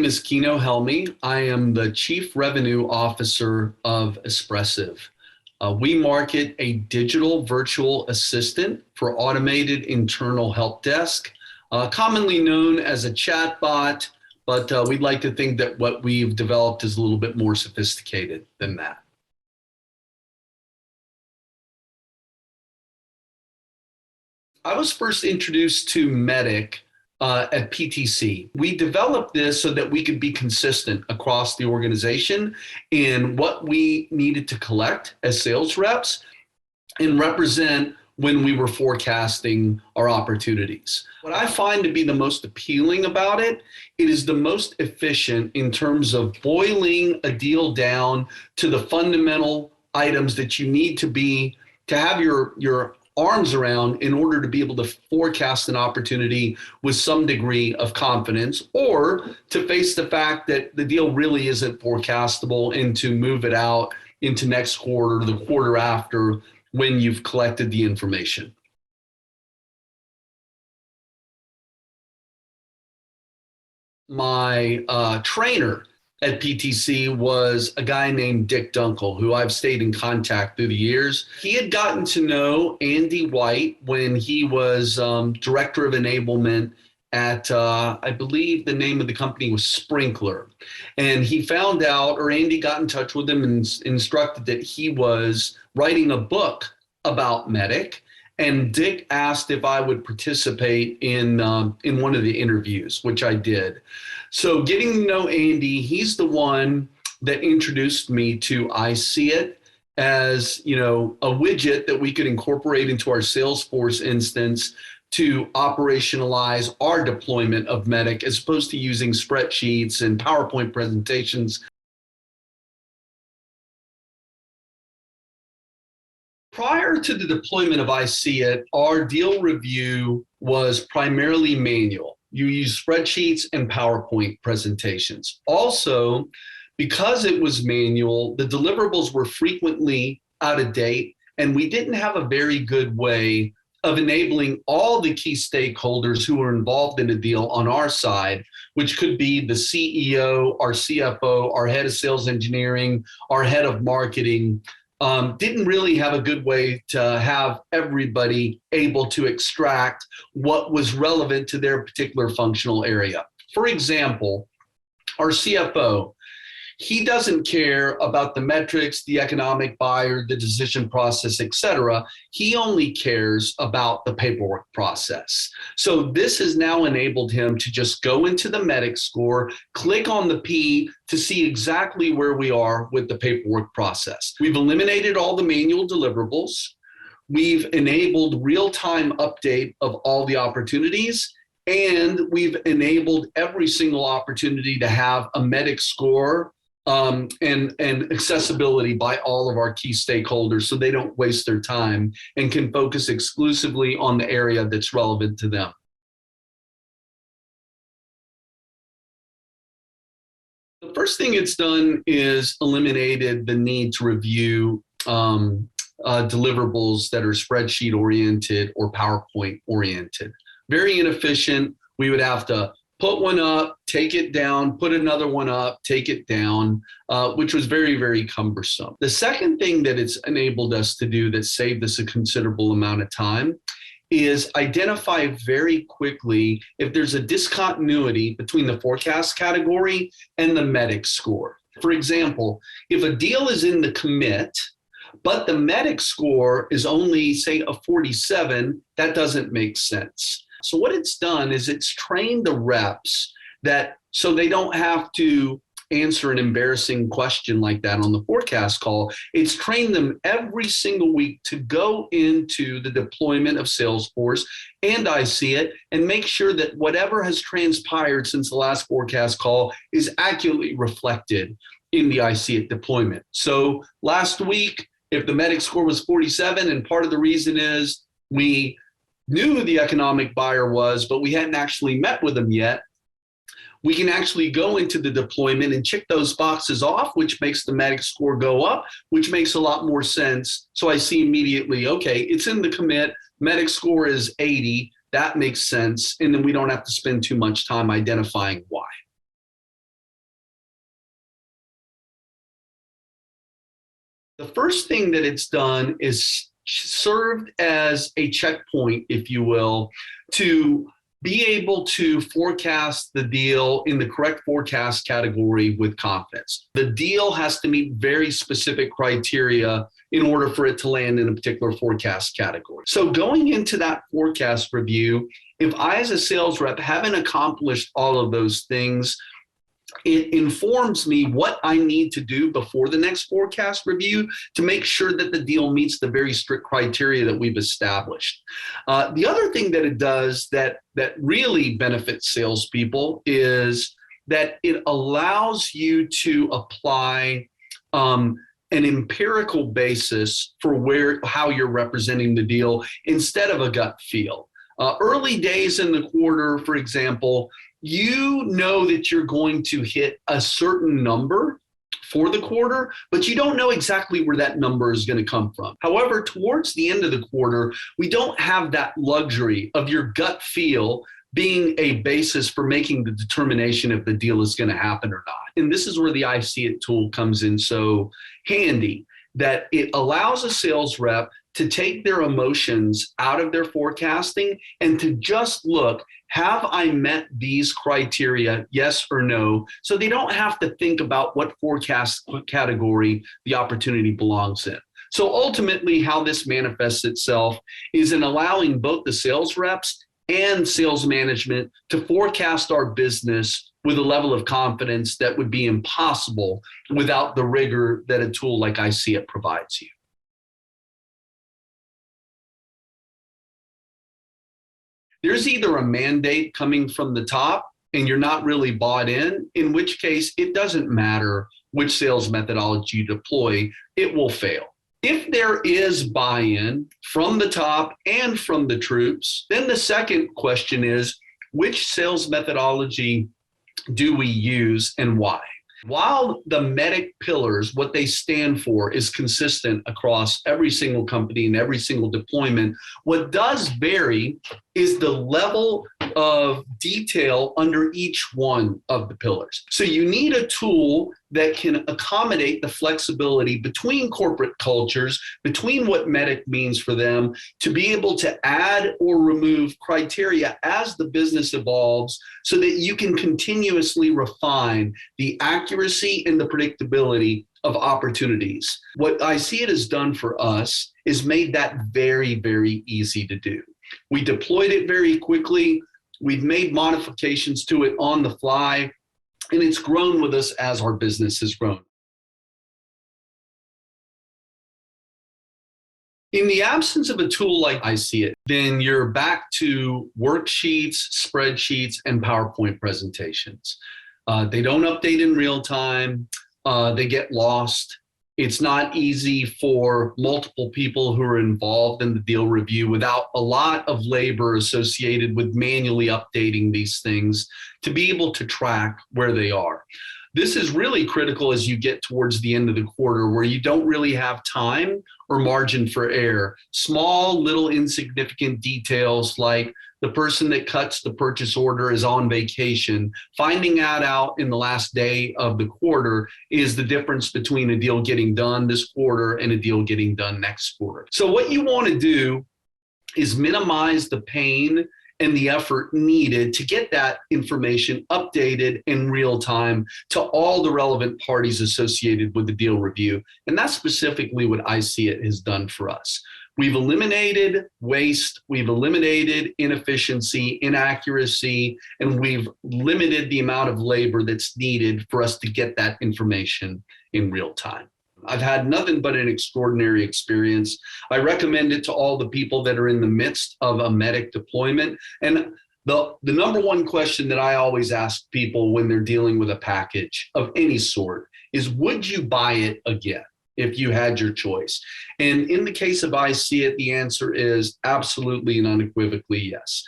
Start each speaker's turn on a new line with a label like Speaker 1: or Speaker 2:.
Speaker 1: name is Keno Helmi. I am the Chief Revenue Officer of Espressive. We market a digital virtual assistant for automated internal help desk, commonly known as a chatbot, but we'd like to think that what we've developed is a little bit more sophisticated than that. I was first introduced to MEDDIC at PTC. We developed this so that we could be consistent across the organization in what we needed to collect as sales reps and represent when we were forecasting our opportunities. What I find to be the most appealing about it, it is the most efficient in terms of boiling a deal down to the fundamental items that you need to have your arms around in order to be able to forecast an opportunity with some degree of confidence, or to face the fact that the deal really isn't forecastable and to move it out into next quarter, the quarter after, when you've collected the information. My trainer at PTC was a guy named Dick Dunkel, who I've stayed in contact through the years. He had gotten to know Andy White when he was Director of Enablement at, I believe the name of the company was Sprinkler. And he found out, or Andy got in touch with him and instructed that he was writing a book about MEDDIC. And Dick asked if I would participate in one of the interviews, which I did. So getting to know Andy, he's the one that introduced me to iSEEit as, a widget that we could incorporate into our Salesforce instance to operationalize our deployment of MEDDIC, as opposed to using spreadsheets and PowerPoint presentations. Prior to the deployment of iSEEit, our deal review was primarily manual. You use spreadsheets and PowerPoint presentations. Also, because it was manual, the deliverables were frequently out of date, and we didn't have a very good way of enabling all the key stakeholders who were involved in a deal on our side, which could be the CEO, our CFO, our head of sales engineering, our head of marketing. Didn't really have a good way to have everybody able to extract what was relevant to their particular functional area. For example, our CFO, he doesn't care about the metrics, the economic buyer, the decision process, etc. He only cares about the paperwork process. So this has now enabled him to just go into the MEDDIC score, click on the P to see exactly where we are with the paperwork process. We've eliminated all the manual deliverables. We've enabled real-time update of all the opportunities. And we've enabled every single opportunity to have a MEDDIC score and accessibility by all of our key stakeholders, so they don't waste their time and can focus exclusively on the area that's relevant to them. The first thing it's done is eliminated the need to review deliverables that are spreadsheet oriented or PowerPoint oriented. Very inefficient. We would have to put one up, take it down, put another one up, take it down, which was very, very cumbersome. The second thing that it's enabled us to do that saved us a considerable amount of time is identify very quickly if there's a discontinuity between the forecast category and the MEDDIC score. For example, if a deal is in the commit, but the MEDDIC score is only, say, a 47, that doesn't make sense. So what it's done is it's trained the reps that so they don't have to answer an embarrassing question like that on the forecast call. It's trained them every single week to go into the deployment of Salesforce and iSEEit and make sure that whatever has transpired since the last forecast call is accurately reflected in the iSEEit deployment. So last week, if the MEDDIC score was 47, and part of the reason is we knew who the economic buyer was, but we hadn't actually met with them yet, we can actually go into the deployment and check those boxes off, which makes the MEDDIC score go up, which makes a lot more sense. So I see immediately, okay, it's in the commit, MEDDIC score is 80, that makes sense, and then we don't have to spend too much time identifying why. The first thing that it's done is served as a checkpoint, if you will, to be able to forecast the deal in the correct forecast category with confidence. The deal has to meet very specific criteria in order for it to land in a particular forecast category. So going into that forecast review, if I as a sales rep haven't accomplished all of those things, it informs me what I need to do before the next forecast review to make sure that the deal meets the very strict criteria that we've established. The other thing that it does that really benefits salespeople is that it allows you to apply an empirical basis for how you're representing the deal instead of a gut feel. Early days in the quarter, for example, you know that you're going to hit a certain number for the quarter, but you don't know exactly where that number is going to come from. However, towards the end of the quarter, we don't have that luxury of your gut feel being a basis for making the determination if the deal is going to happen or not. And this is where the iSEEit tool comes in so handy, that it allows a sales rep to take their emotions out of their forecasting and to just look, have I met these criteria, yes or no? So they don't have to think about what forecast category the opportunity belongs in. So ultimately, how this manifests itself is in allowing both the sales reps and sales management to forecast our business with a level of confidence that would be impossible without the rigor that a tool like iSEEit provides you. There's either a mandate coming from the top and you're not really bought in which case it doesn't matter which sales methodology you deploy, it will fail. If there is buy-in from the top and from the troops, then the second question is, which sales methodology do we use and why? While the MEDDIC pillars, what they stand for, is consistent across every single company and every single deployment, what does vary is the level of detail under each one of the pillars. So you need a tool that can accommodate the flexibility between corporate cultures, between what MEDDIC means for them, to be able to add or remove criteria as the business evolves so that you can continuously refine the accuracy and the predictability of opportunities. What iSEEit has done for us is made that very, very easy to do. We deployed it very quickly. We've made modifications to it on the fly, and it's grown with us as our business has grown. In the absence of a tool like iSEEit, then you're back to worksheets, spreadsheets, and PowerPoint presentations. They don't update in real time. They get lost. It's not easy for multiple people who are involved in the deal review without a lot of labor associated with manually updating these things to be able to track where they are. This is really critical as you get towards the end of the quarter where you don't really have time or margin for error. Small, little insignificant details like the person that cuts the purchase order is on vacation. Finding that out in the last day of the quarter is the difference between a deal getting done this quarter and a deal getting done next quarter. So what you want to do is minimize the pain and the effort needed to get that information updated in real time to all the relevant parties associated with the deal review. And that's specifically what iSEEit has done for us. We've eliminated waste, we've eliminated inefficiency, inaccuracy, and we've limited the amount of labor that's needed for us to get that information in real time. I've had nothing but an extraordinary experience. I recommend it to all the people that are in the midst of a MEDDIC deployment. And the number one question that I always ask people when they're dealing with a package of any sort is, would you buy it again if you had your choice? And in the case of iSEEit, the answer is absolutely and unequivocally yes.